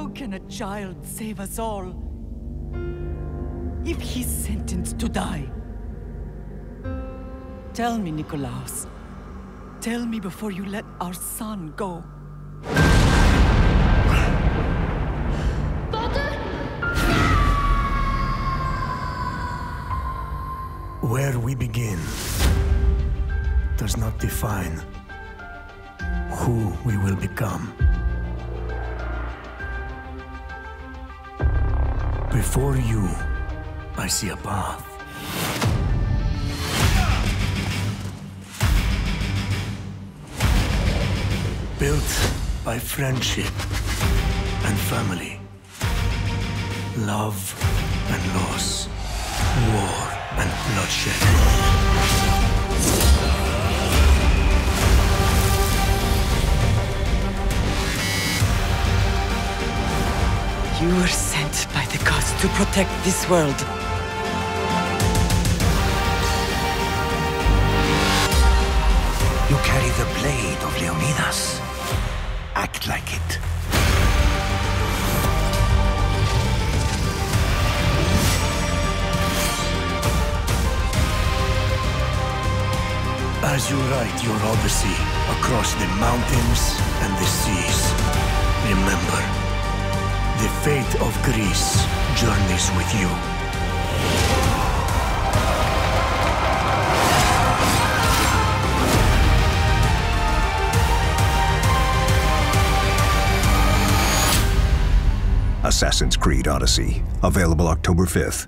can a child save us all if he's sentenced to die? Tell me, Nikolaos. Tell me before you let our son go. Where we begin does not define who we will become. Before you, I see a path. Built by friendship and family, love and loss, war and bloodshed. You were sent by the gods to protect this world. You carry the blade of Leonidas. Act like it. As you write your Odyssey across the mountains and the seas, remember, the fate of Greece journeys with you. Assassin's Creed Odyssey, available October 5th.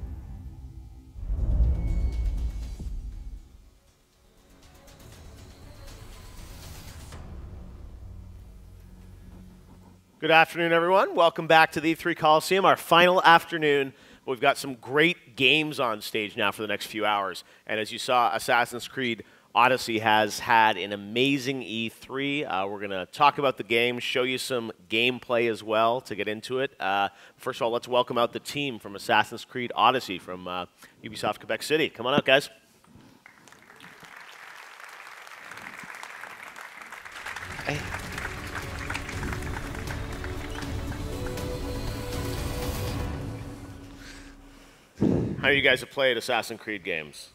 Good afternoon, everyone. Welcome back to the E3 Coliseum, our final afternoon. We've got some great games on stage now for the next few hours. And as you saw, Assassin's Creed Odyssey has had an amazing E3. We're going to talk about the game, show you some gameplay as well to get into it. First of all, let's welcome out the team from Assassin's Creed Odyssey from Ubisoft Quebec City. Come on out, guys. Hey. How many of you guys have played Assassin's Creed games?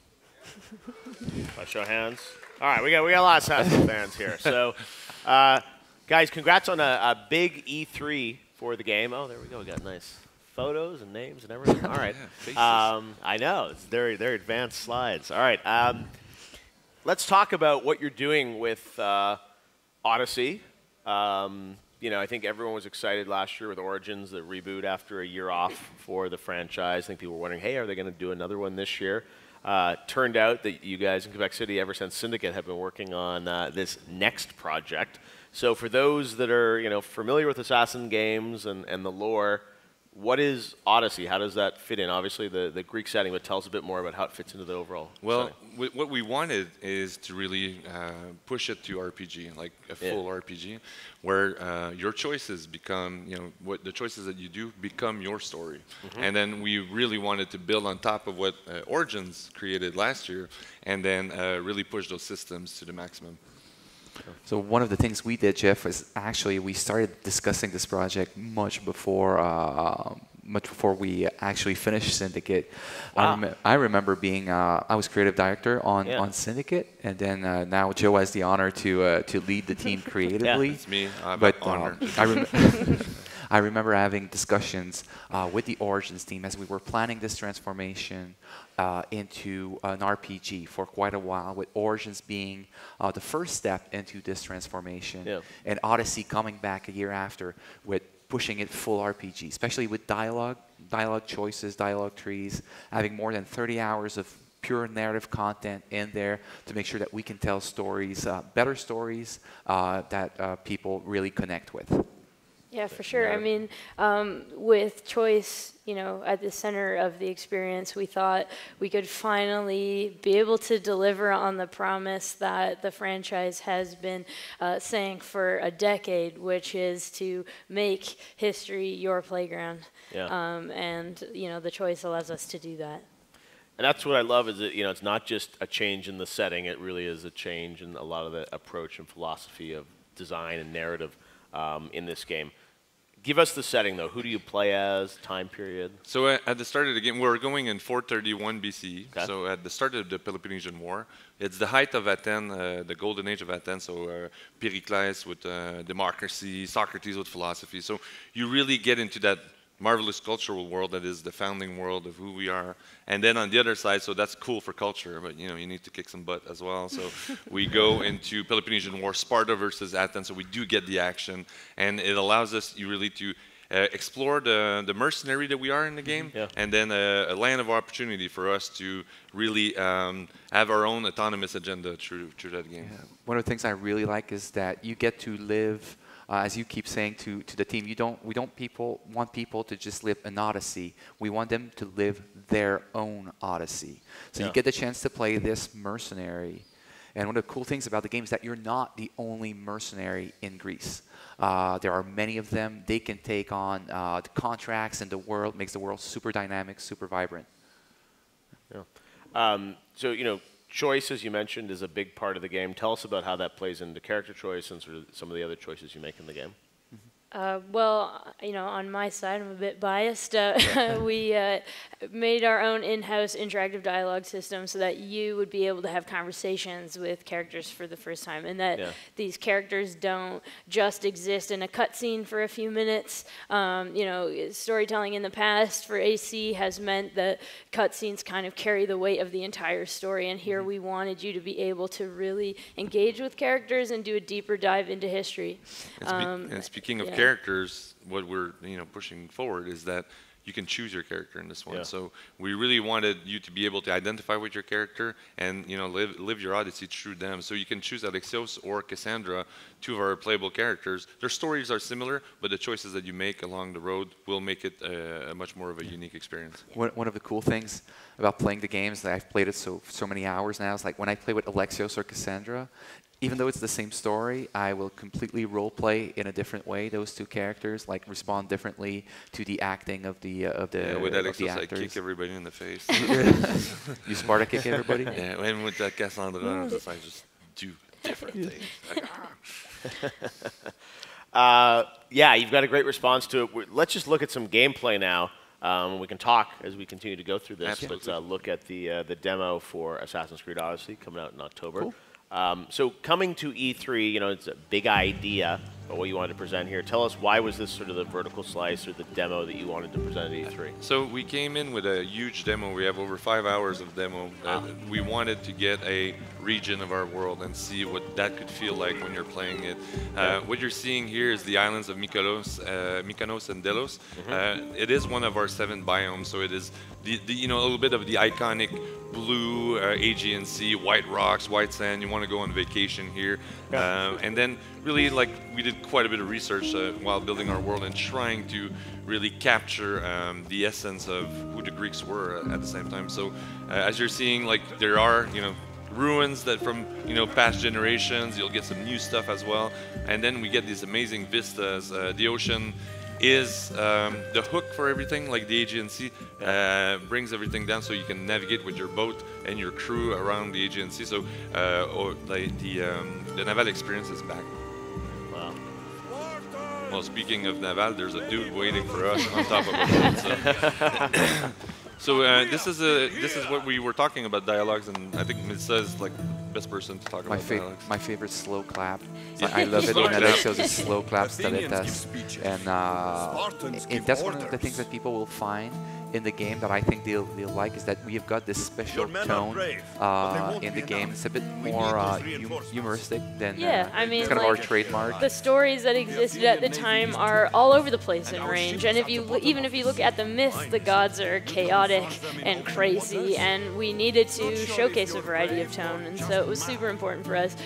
By show of hands. All right, we got a lot of Assassin fans here. So, guys, congrats on a big E3 for the game. Oh, there we go. We got nice photos and names and everything. All right. Yeah, I know. It's very advanced slides. All right. Let's talk about what you're doing with Odyssey. You know, I think everyone was excited last year with Origins, the reboot after a year off for the franchise. I think people were wondering, hey, are they going to do another one this year? Turned out that you guys in Quebec City, ever since Syndicate, have been working on this next project. So for those that are, familiar with Assassin games and the lore, what is Odyssey? How does that fit in? Obviously, the Greek setting, but tell us a bit more about how it fits into the overall Well, setting. what we wanted is to really push it to RPG, like a full RPG, where your choices become, what the choices that you do become your story. Mm-hmm. And then we really wanted to build on top of what Origins created last year, and then really push those systems to the maximum. So one of the things we did, Geoff, is actually we started discussing this project much before we actually finished Syndicate. Wow. I remember being I was creative director on Syndicate, and then now Joe has the honor to lead the team creatively. Yeah, it's me. But I remember having discussions with the Origins team as we were planning this transformation into an RPG for quite a while, with Origins being the first step into this transformation, and Odyssey coming back a year after with pushing it full RPG, especially with dialogue choices, dialogue trees, having more than 30 hours of pure narrative content in there to make sure that we can tell stories, better stories that people really connect with. Yeah, for sure. I mean, with choice, at the center of the experience, we thought we could finally be able to deliver on the promise that the franchise has been saying for a decade, which is to make history your playground. Yeah. And, the choice allows us to do that. And that's what I love is that, it's not just a change in the setting. It really is a change in a lot of the approach and philosophy of design and narrative in this game. give us the setting, though. Who do you play as? Time period? So at the start of the game, we're going in 431 BCE. Okay. So at the start of the Peloponnesian War, it's the height of Athens, the golden age of Athens. So Pericles with democracy, Socrates with philosophy. So you really get into that marvelous cultural world that is the founding world of who we are. And then on the other side, so that's cool for culture, but you need to kick some butt as well. So we go into Peloponnesian War, Sparta versus Athens, so we do get the action. And it allows us really to explore the mercenary that we are in the game, and then a land of opportunity for us to really have our own autonomous agenda through that game. Yeah. One of the things I really like is that you get to live, as you keep saying to the team, we don't want people to just live an Odyssey. We want them to live their own Odyssey. So you get the chance to play this mercenary. And one of the cool things about the game is that you're not the only mercenary in Greece. There are many of them. They can take on the contracts and the world, makes the world super dynamic, super vibrant. Yeah. So, choice, as you mentioned, is a big part of the game. Tell us about how that plays into character choice and sort of some of the other choices you make in the game. Well, on my side, I'm a bit biased. We made our own in-house interactive dialogue system so that you would be able to have conversations with characters for the first time, and that these characters don't just exist in a cutscene for a few minutes. Storytelling in the past for AC has meant that cutscenes kind of carry the weight of the entire story, and here we wanted you to be able to really engage with characters and do a deeper dive into history. And speaking of characters, what we're pushing forward is that you can choose your character in this one. So we really wanted you to be able to identify with your character and live your Odyssey through them. So you can choose Alexios or Cassandra, two of our playable characters. Their stories are similar, but the choices that you make along the road will make it a much more of a unique experience. One of the cool things about playing the games, that I've played it so many hours now, is like when I play with Alexios or Cassandra, even though it's the same story, I will completely role play in a different way. Those two characters respond differently to the acting of the with Alexios, I actors. kick everybody in the face. You Sparta kick everybody? Yeah, and with that Cassandra, I just do different things. You've got a great response to it. Let's just look at some gameplay now. We can talk as we continue to go through this. Absolutely. Let's look at the demo for Assassin's Creed Odyssey coming out in October. Cool. So coming to E3, it's a big idea about what you wanted to present here. Tell us, why was this sort of the vertical slice or the demo that you wanted to present at E3? So we came in with a huge demo. We have over 5 hours of demo. We wanted to get a region of our world and see what that could feel like when you're playing it. What you're seeing here is the islands of Mykonos and Delos. It is one of our 7 biomes, so it is a little bit of the iconic blue Aegean Sea, white rocks, white sand. You want to go on vacation here. And then really, we did quite a bit of research while building our world and trying to really capture the essence of who the Greeks were at the same time. So as you're seeing, there are, ruins that from past generations. You'll get some new stuff as well, and then we get these amazing vistas. The ocean is the hook for everything, like the Aegean Sea brings everything down, so you can navigate with your boat and your crew around the Aegean Sea. So the Naval experience is back. Wow. Well, speaking of Naval, there's a dude waiting for us on top of a boat. So this is what we were talking about, dialogues, and I think Melissa is the best person to talk about dialogues. My favorite slow clap. I love it when Alexios is slow claps Staletas, and that's one of the things that people will find in the game that I think they'll like, is that we have got this special tone in the game. It's a bit more humoristic than it's kind of our trademark. The stories that existed at the time are all over the place in range, and even if you look at the myths, the gods are chaotic and crazy, and we needed to showcase a variety of tone, and so it was super important for us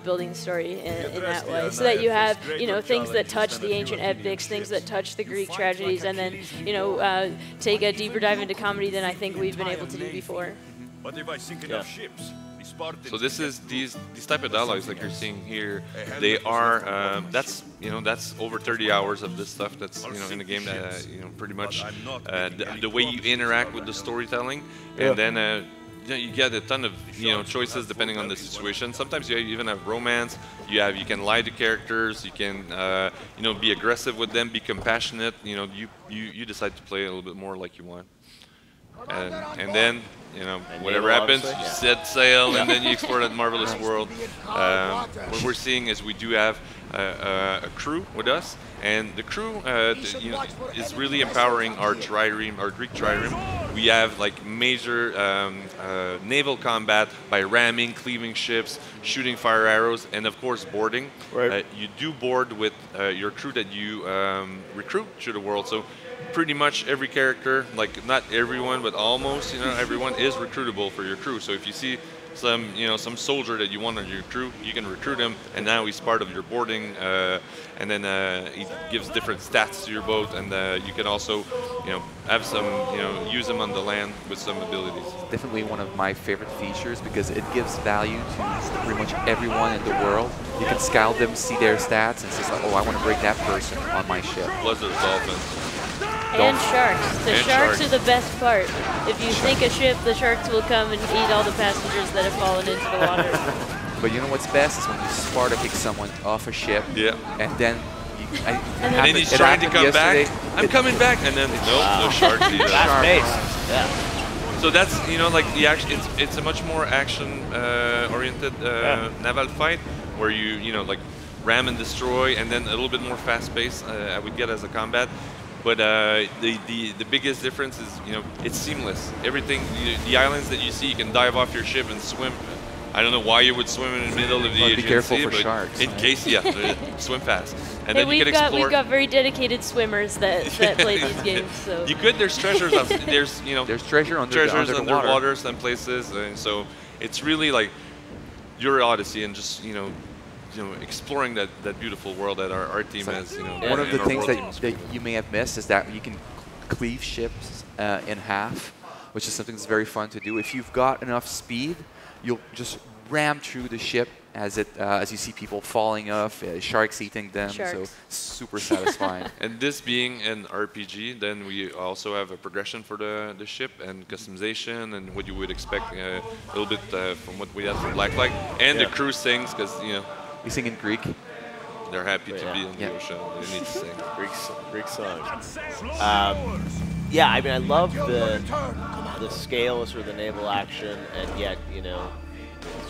building the story in that way, so that you have things that touch the ancient epics, things that touch the Greek tragedies, and then take a deeper dive into comedy than I think we've been able to do before. So this is these type of dialogues like you're seeing here. They are that's over 30 hours of this stuff that's in the game that pretty much the way you interact with the storytelling, and then you get a ton of choices depending on the situation. Sometimes you even have romance. You can lie to characters. You can be aggressive with them, be compassionate. You decide to play a little bit more like you want, and then whatever happens, you set sail and then you explore that marvelous world. What we're seeing is we do have a crew with us, and the crew is really empowering our trireme, our Greek trireme. We have like major naval combat by ramming, cleaving ships, shooting fire arrows, and of course boarding. Right. You do board with your crew that you recruit through the world. So pretty much every character, like not everyone, but almost, everyone is recruitable for your crew. So if you see some soldier that you want on your crew, you can recruit him, and now he's part of your boarding, and then he gives different stats to your boat, and you can also, have some, use him on the land with some abilities. Definitely one of my favorite features because it gives value to pretty much everyone in the world. You can scout them, see their stats, and say, like, oh, I want to bring that person on my ship. Plus there's dolphins. And sharks. The sharks are the best part. If you sink a ship, the sharks will come and eat all the passengers that have fallen into the water. But you know what's best is when you Sparta kick someone off a ship, and then and then he's trying to come back. I'm coming back, and then no sharks either. So that's like the action. It's a much more action oriented naval fight where you like ram and destroy, and then a little bit more fast paced. I would get as a combat. But the biggest difference is, it's seamless. Everything, the islands that you see, you can dive off your ship and swim. I don't know why you would swim in the middle of the Aegean Sea. Be careful for sharks. In case, swim fast. And hey, then you can explore. We've got very dedicated swimmers that play these games. So you could. There's treasures. There's treasure underwater some places, and so it's really like your Odyssey and just exploring that beautiful world that our team has. One of the things that you may have missed is that you can cleave ships in half, which is something that's very fun to do. If you've got enough speed, you'll just ram through the ship as you see people falling off, sharks eating them. So super satisfying. And this being an RPG, then we also have a progression for the ship and customization and what you would expect a little bit from what we have from Black Flag. And the crew sings because we sing in Greek. They're happy to be in the ocean. They need to sing Greek songs. Yeah, I mean, I love the scale of sort of the naval action, and yet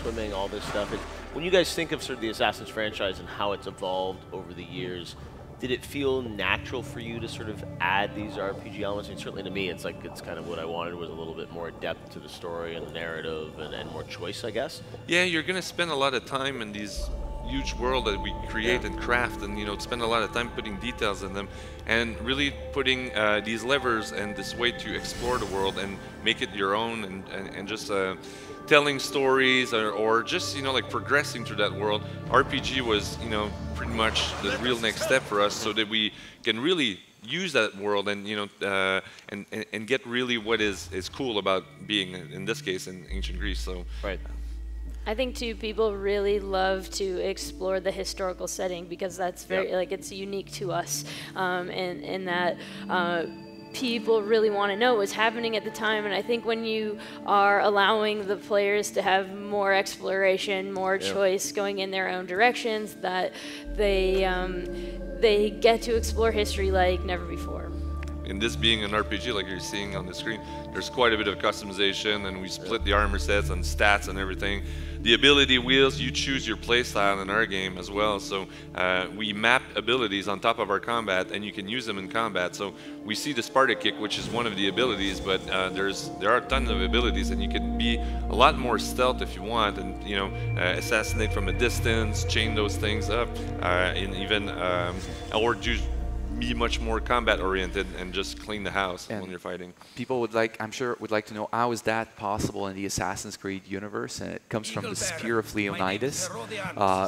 swimming, all this stuff. When you guys think of sort of the Assassin's franchise and how it's evolved over the years, did it feel natural for you to sort of add these RPG elements? I mean, certainly to me, it's kind of what I wanted was a little bit more depth to the story and the narrative and more choice, I guess. Yeah, you're going to spend a lot of time in these huge world that we create and craft, and spend a lot of time putting details in them and really putting these levers and this way to explore the world and make it your own and just telling stories or just like progressing through that world. RPG was pretty much the real next step for us, so that we can really use that world and and get really what is cool about being, in this case, in ancient Greece. So I think too, people really love to explore the historical setting because that's very it's unique to us, and that people really want to know what's happening at the time. And I think when you are allowing the players to have more exploration, more choice, going in their own directions, that they get to explore history like never before. In this being an RPG, like you're seeing on the screen, there's quite a bit of customization, and we split the armor sets and stats and everything. The ability wheels, you choose your playstyle in our game as well. So we map abilities on top of our combat, and you can use them in combat. So we see the Sparta kick, which is one of the abilities, but there are tons of abilities, and you can be a lot more stealth if you want, and assassinate from a distance, chain those things up, and even or do be much more combat oriented and just clean the house when you're fighting. People I'm sure would like to know, how is that possible in the Assassin's Creed universe? And it comes from the spear of Leonidas,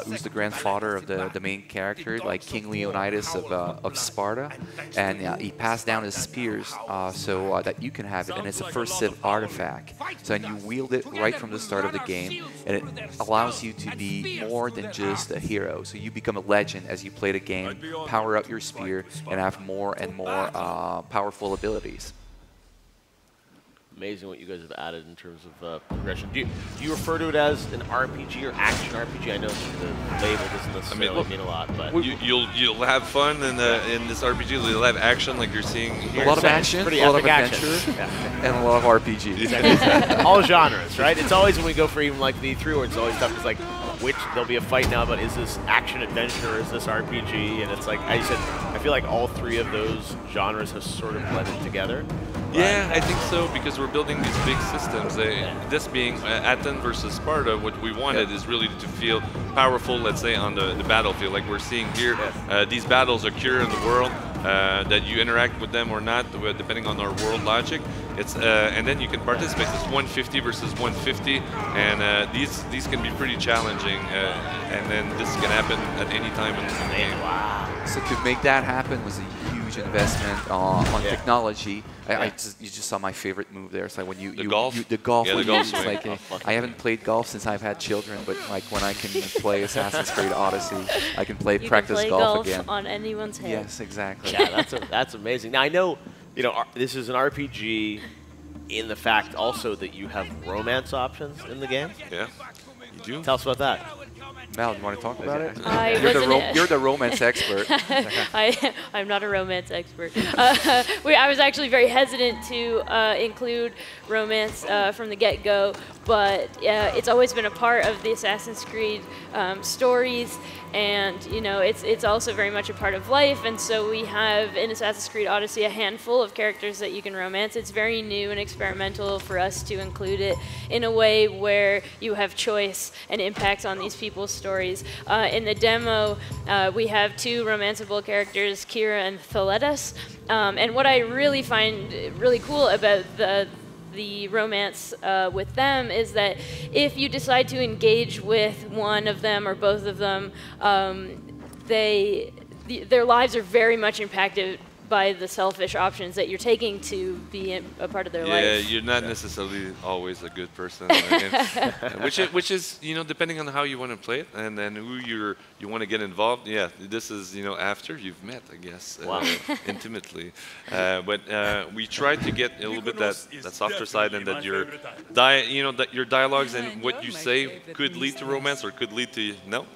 who's the grandfather of the main character, like King Leonidas of Sparta, and he passed down his spears so that you can have it, and it's a first Civ artifact. So and you wield it right from the start of the game, and it allows you to be more than just a hero. So you become a legend as you play the game, power up your spear, and have more and more powerful abilities. amazing what you guys have added in terms of progression. Do you refer to it as an RPG or action RPG? I know the label doesn't necessarily mean a lot, but you'll have fun in this RPG. You'll have action like you're seeing here. A lot of action, a lot of adventure, and a lot of RPG. Exactly. All genres, right? It's always when we go for even like the E3 awards, it's always tough. It's like, there'll be a fight now, but is this action adventure or is this RPG? And it's like, I said, I feel like all three of those genres have sort of blended together. Yeah, I think so, because we're building these big systems. This being Athens versus Sparta, what we wanted is really to feel powerful, let's say, on the battlefield. Like we're seeing here, these battles occur in the world, that you interact with them or not, depending on our world logic. And then you can participate. It's 150 versus 150, and these can be pretty challenging. And then this can happen at any time in the game. Wow. So to make that happen was a huge investment on technology. You just saw my favorite move there. It's like when the golf. The golf. Yeah, the golf swing. Like, I haven't played golf since I've had children, but like when I can play Assassin's Creed Odyssey, I can practice golf again. On anyone's head. Yes, exactly. Yeah, that's amazing. Now I know, this is an RPG in the fact also that you have romance options in the game. Yeah, you do. Tell us about that. Mel, you want to talk about it? You're the romance expert. I'm not a romance expert. I was actually very hesitant to include romance from the get-go, but it's always been a part of the Assassin's Creed stories, and it's also very much a part of life. And so we have in Assassin's Creed Odyssey a handful of characters that you can romance. It's very new and experimental for us to include it in a way where you have choice and impacts on these people's stories. In the demo, we have two romanceable characters, Kira and Tholetas. And what I really find really cool about the romance with them is that if you decide to engage with one of them or both of them, their lives are very much impacted by the selfish options that you're taking to be a part of their life. Yeah, you're not necessarily always a good person, which is depending on how you want to play it and then who you want to get involved. Yeah, this is after you've met, I guess, intimately. But we try to get a little bit that softer side, and that that your dialogues and what you say could lead to romance or could lead to no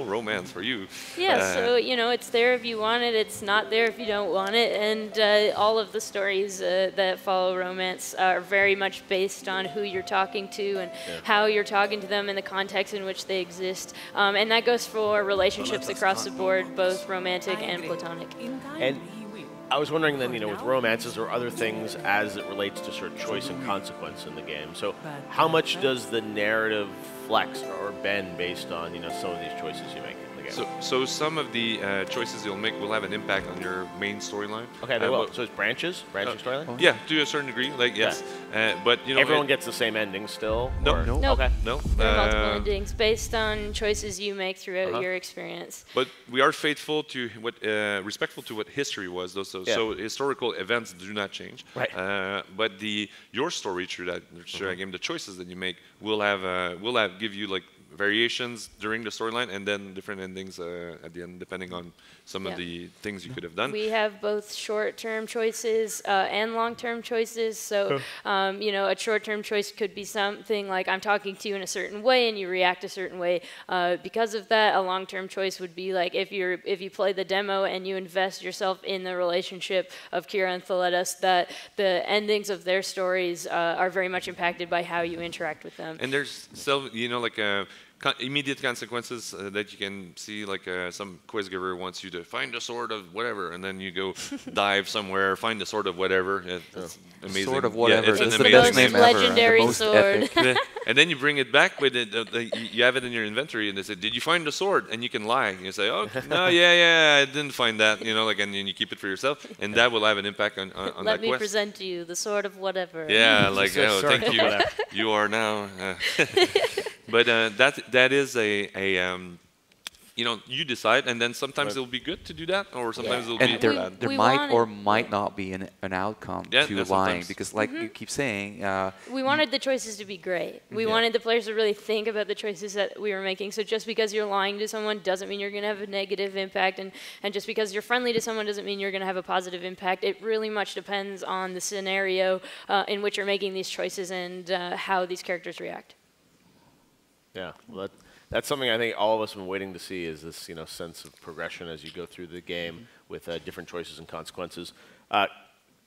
romance for you. Yeah, so it's there if you want it, it's not there if you don't want it, and all of the stories that follow romance are very much based on who you're talking to and how you're talking to them in the context in which they exist, and that goes for relationships across the board, both romantic and platonic. And I was wondering then, with romances or other things as it relates to sort of choice and consequence in the game. So how much does the narrative flex or bend based on, some of these choices you make in the game? So some of the choices you'll make will have an impact on your main storyline. Okay, they will. So it's branching storyline? Yeah, to a certain degree, yes. But everyone gets the same ending still? No. Okay. No. There are multiple endings based on choices you make throughout your experience. But we are faithful to respectful to what history was, though. So historical events do not change. Right. But your story through that game, the choices that you make will give you like variations during the storyline and then different endings at the end, depending on some of the things you could have done. We have both short-term choices and long-term choices. So, a short-term choice could be something like I'm talking to you in a certain way and you react a certain way because of that. A long-term choice would be like if you play the demo and you invest yourself in the relationship of Kira and Tholetas, that the endings of their stories are very much impacted by how you interact with them. And there's still, immediate consequences that you can see, like some quiz giver wants you to find the sword of whatever, and then you go dive somewhere, find the sword of whatever. It's amazing. Sword of whatever. Yeah, it's the best name ever. Legendary sword. And then you bring it back with it. You have it in your inventory, and they say, "Did you find the sword?" And you can lie. And you say, "Oh, no, yeah, I didn't find that." And then you keep it for yourself, and that will have an impact on that quest. Let me present to you the sword of whatever. Yeah, thank you. You are now. But that is you know, you decide, and then sometimes it'll be good to do that, or sometimes it'll be bad. There might or might not be an outcome to lying, because like you keep saying, we wanted the choices to be great. We wanted the players to really think about the choices that we were making. So just because you're lying to someone doesn't mean you're going to have a negative impact, and just because you're friendly to someone doesn't mean you're going to have a positive impact. It really much depends on the scenario in which you're making these choices and how these characters react. Yeah, well, that's something I think all of us have been waiting to see, is this, you know, sense of progression as you go through the game with different choices and consequences.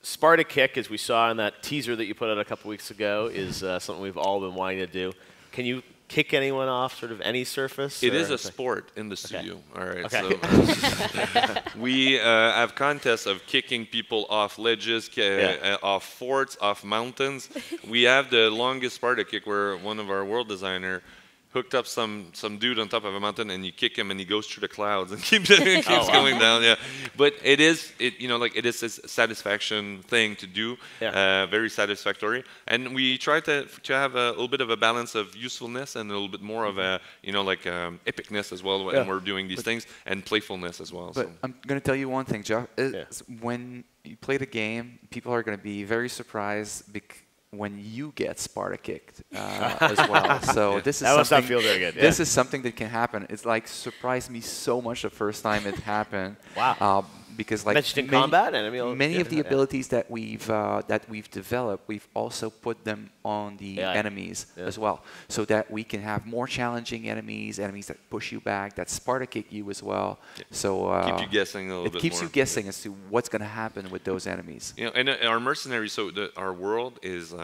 Sparta kick, as we saw in that teaser that you put out a couple weeks ago, is something we've all been wanting to do. Can you kick anyone off sort of any surface? It is a sport in the studio. All right. Okay. So we have contests of kicking people off ledges, off forts, off mountains. We have the longest Sparta kick, where one of our world designer hooked up some dude on top of a mountain, and you kick him and he goes through the clouds and keeps going down. Yeah, but it is a satisfaction thing to do. Very satisfactory, and we try to have a little bit of a balance of usefulness and a little bit more of a epicness as well when we're doing these things, and playfulness as well. But I'm going to tell you one thing, Geoff. When you play the game, people are going to be very surprised when you get Sparta kicked as well. So this is that must not feel very good. This is something that can happen. It's like surprised me so much the first time it happened. Wow. Because like mentioned in combat, and I mean, many of the abilities that we've developed, we've also put them on the enemies as well, so that we can have more challenging enemies that push you back, that Sparta kick you as well. So keep you guessing a little bit more. It keeps you guessing as to what's going to happen with those enemies. You know, and our mercenaries. So our world is.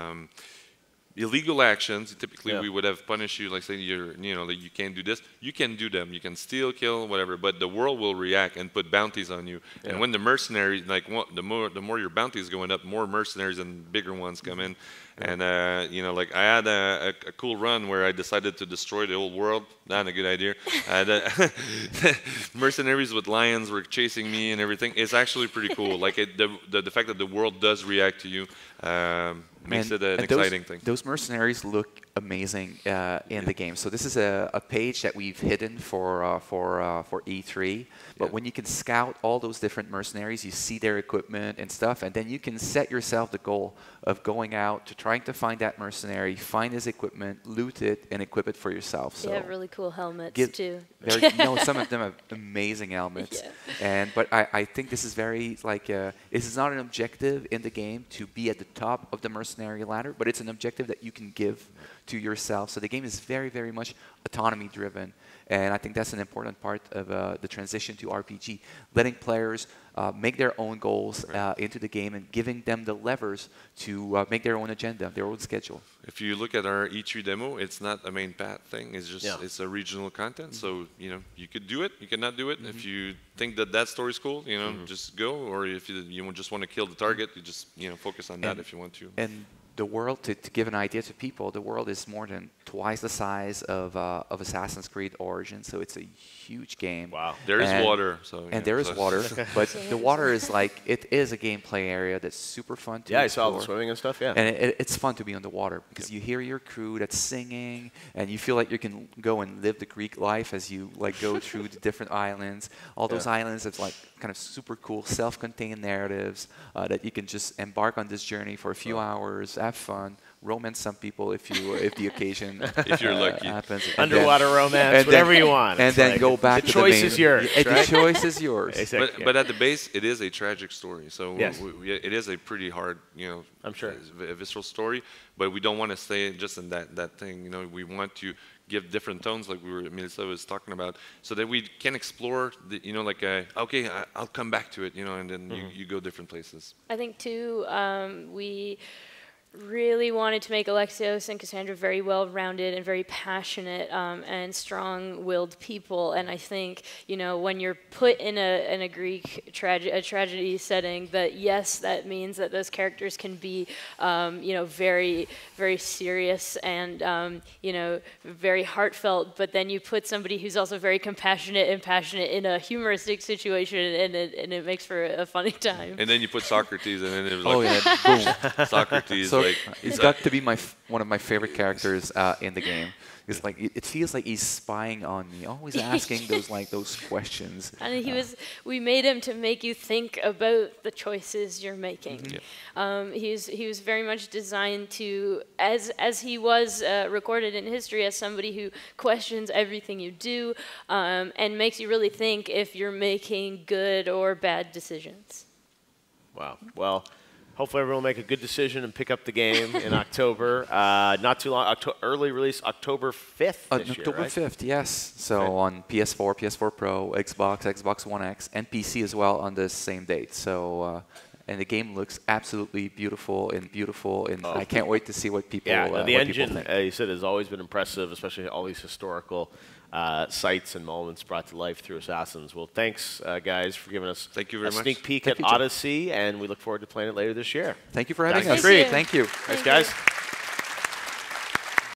Illegal actions, typically we would have punished you, like say like you can't do this. You can do them. You can steal, kill, whatever. But the world will react and put bounties on you. And when the mercenaries, like the more your bounty is going up, more mercenaries and bigger ones come in. And like I had a cool run where I decided to destroy the whole world. Not a good idea. Mercenaries with lions were chasing me and everything. It's actually pretty cool. Like the fact that the world does react to you makes it an exciting thing. Those mercenaries look amazing in the game. So this is a page that we've hidden for E3. But when you can scout all those different mercenaries, you see their equipment and stuff, and then you can set yourself the goal of going out to trying to find that mercenary, find his equipment, loot it, and equip it for yourself. So they have really cool helmets too. Some of them have amazing helmets. But I think this is very this is not an objective in the game to be at the top of the mercenary ladder, but it's an objective that you can give to yourself. So the game is very, very much autonomy driven. And I think that's an important part of the transition to RPG, letting players make their own goals into the game and giving them the levers to make their own agenda, their own schedule. If you look at our E3 demo, it's not a main path thing. It's just it's a regional content. So you could do it, you cannot do it. If you think that story's cool, just go. Or if you just want to kill the target, you just focus on that if you want to. And the world, to give an idea to people, the world is more than twice the size of Assassin's Creed Origins, so it's a huge game. Wow. There is water. There is water, but the water is it is a gameplay area that's super fun to explore. I saw the swimming and stuff, And it's fun to be on the water because you hear your crew that's singing, and you feel like you can go and live the Greek life as you go through the different islands. All those islands have kind of super cool self-contained narratives that you can just embark on this journey for a few hours, have fun, romance some people if the occasion if you're lucky happens. Underwater romance, whatever you want. And then go back the choice is yours. The choice is yours. Exactly. But at the base, it is a tragic story. So it is a pretty hard, I'm sure, a visceral story. But we don't want to stay just in that thing. We want to give different tones, like Melissa was talking about, so that we can explore okay, I'll come back to it, and then you go different places. I think too, we really wanted to make Alexios and Cassandra very well-rounded and very passionate and strong-willed people. And I think, when you're put in a Greek tragedy setting, that means that those characters can be, very, very serious and, very heartfelt. But then you put somebody who's also very compassionate and passionate in a humoristic situation, and it makes for a funny time. And then you put Socrates, and then it was boom, Socrates. also like, he's got to be one of my favorite characters in the game. It's like it feels like he's spying on me, always asking those questions. And we made him to make you think about the choices you're making. He was very much designed to, as he was recorded in history as somebody who questions everything you do and makes you really think if you're making good or bad decisions. Wow. Well, hopefully everyone will make a good decision and pick up the game in October. Not too long. Early release October 5th this year, October right? 5th, yes. So on PS4, PS4 Pro, Xbox, Xbox One X, and PC as well on the same date. So and the game looks absolutely beautiful, and I can't wait to see what people. Yeah, the engine, think. you said, has always been impressive, especially all these historical sites and moments brought to life through Assassins. Well, thanks, guys, for giving us a sneak peek at Odyssey, and we look forward to playing it later this year. Thank you for having us. Great. Thank you. Thanks, guys.